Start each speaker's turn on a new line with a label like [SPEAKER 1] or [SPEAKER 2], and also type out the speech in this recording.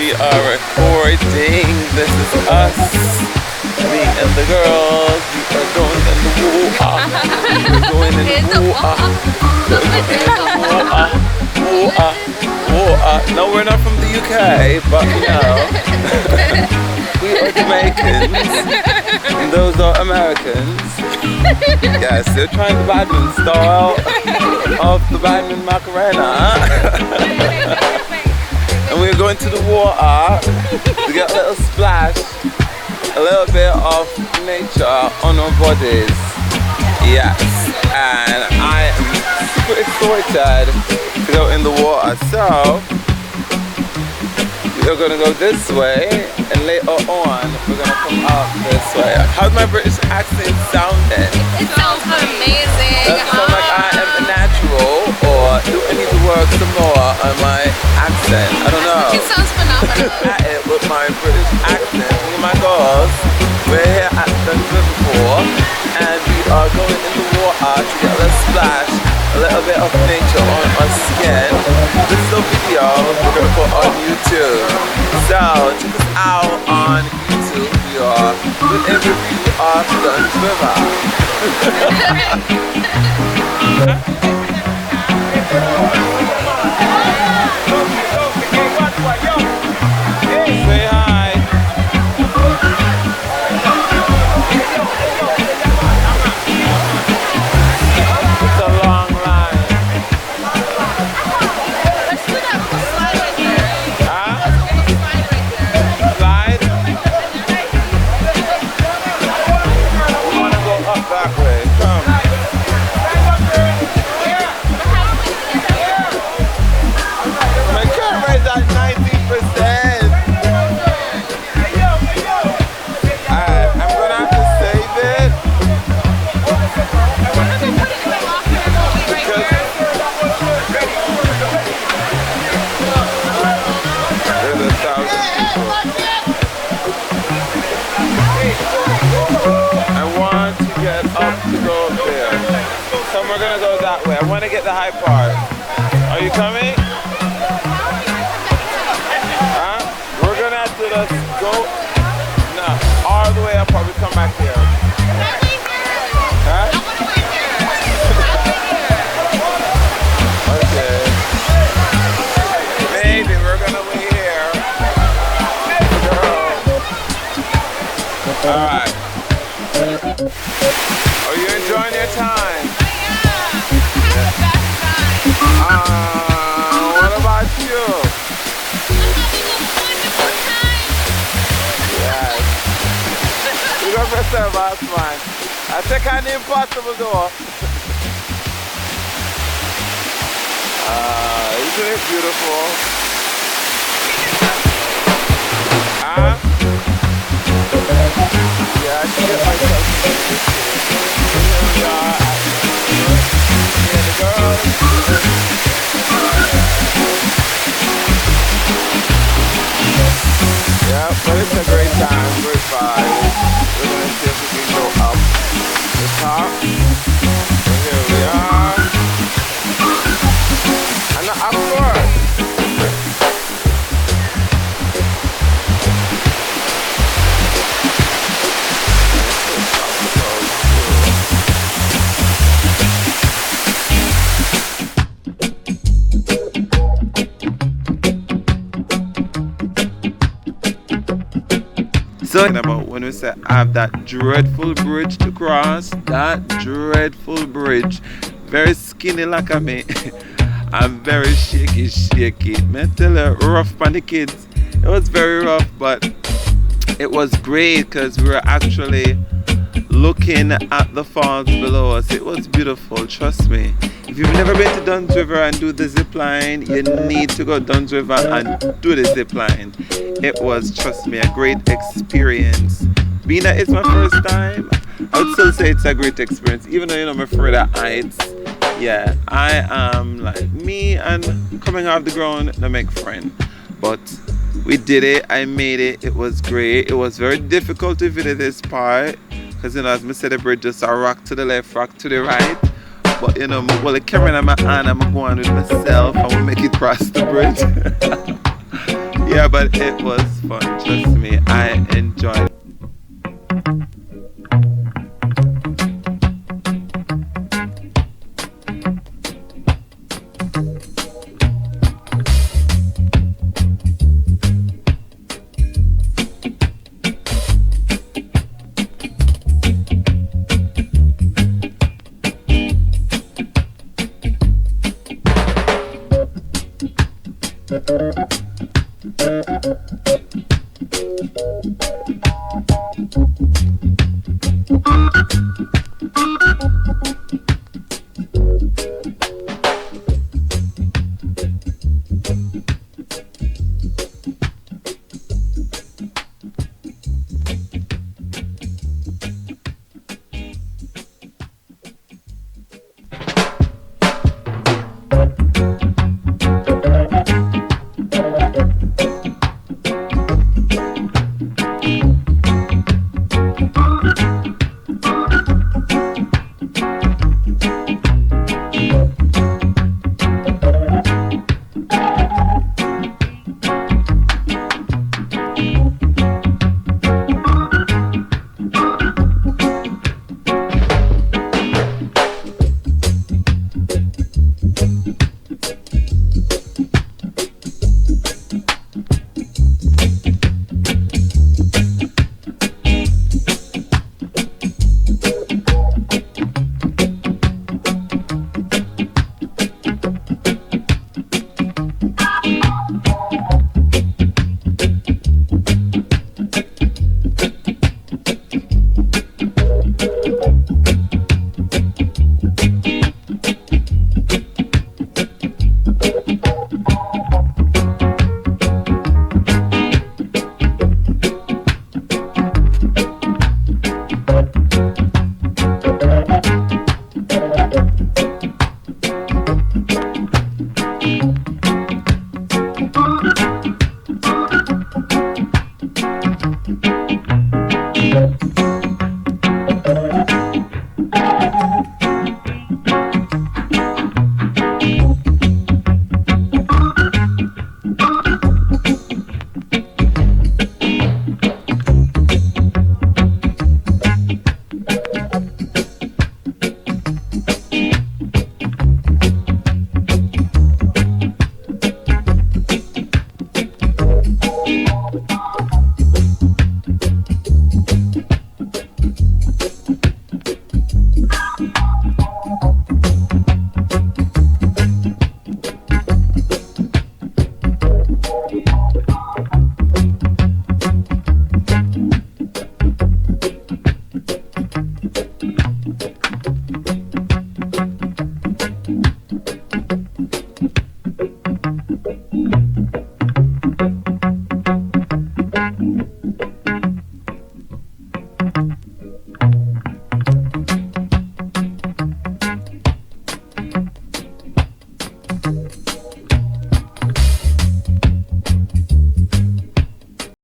[SPEAKER 1] We are recording. This is us, me and the girls. We are going in the water. We're going in the water. Water. No, we're not from the UK, but you know, we are Jamaicans, and those are Americans. Yes, they're trying the Badman style of the Badman Macarena. And we're going to the water to get a little splash, a little bit of nature on our bodies. Yes, and I am super excited to go in the water. So we're gonna go this way, and later on we're gonna come out this way. How's my British accent sounding?
[SPEAKER 2] It sounds amazing.
[SPEAKER 1] Does it sound like I am a natural, or do I need to work some more on my accent? I don't know.
[SPEAKER 2] It sounds phenomenal.
[SPEAKER 1] At it with my British accent. Me and my girls, we're here at Dunsville before, and we are going in the water to get a little splash, a little bit of nature on our skin. This is a video we're gonna put on YouTube. So check us out on YouTube. We are with a review of Dunsville. Say hi. It's a long line.
[SPEAKER 2] Let's do that little slide right there.
[SPEAKER 1] Huh?
[SPEAKER 2] Let's do a slide right there.
[SPEAKER 1] Slide? We want to go up that way. Come. My camera is at 90%. Alright, I'm going to have to save it. There's 1,000 people. I want to get up to go there. So we're going to go that way. I want to get the high part. Are you coming? Huh? We're going to have to just go all the way up, or we come back here. Huh? Okay. Maybe we're gonna wait here. Alright. Are you enjoying your time? What about you? Yes. You go for service, man. I take an impossible door. Isn't it beautiful? Huh? Yeah, I should get myself to this. Here we are at the girls. Yeah, but it's a great time, great vibe. We're gonna see if we can go up the top. So here we are. And up first. So about when we say I have that dreadful bridge to cross, that dreadful bridge, very skinny like a me. I'm very shaky. Man, tell you, rough on the kids. It was very rough, but it was great because we were actually looking at the falls below us. It was beautiful, trust me. If you've never been to Duns River and do the zipline, you need to go to Duns River and do the zipline. It was, trust me, a great experience. Being that it's my first time, I would still say it's a great experience, even though I'm afraid of heights. Yeah, I am like me, and coming off the ground to make friends. But we did it, I made it, it was great. It was very difficult to visit this part because, you know, as I said, the bridge just a rock to the left, rock to the right. But, you know, well, the camera in my hand, I'm going with myself and we make it cross the bridge. Yeah, but it was fun. Trust me, I enjoyed.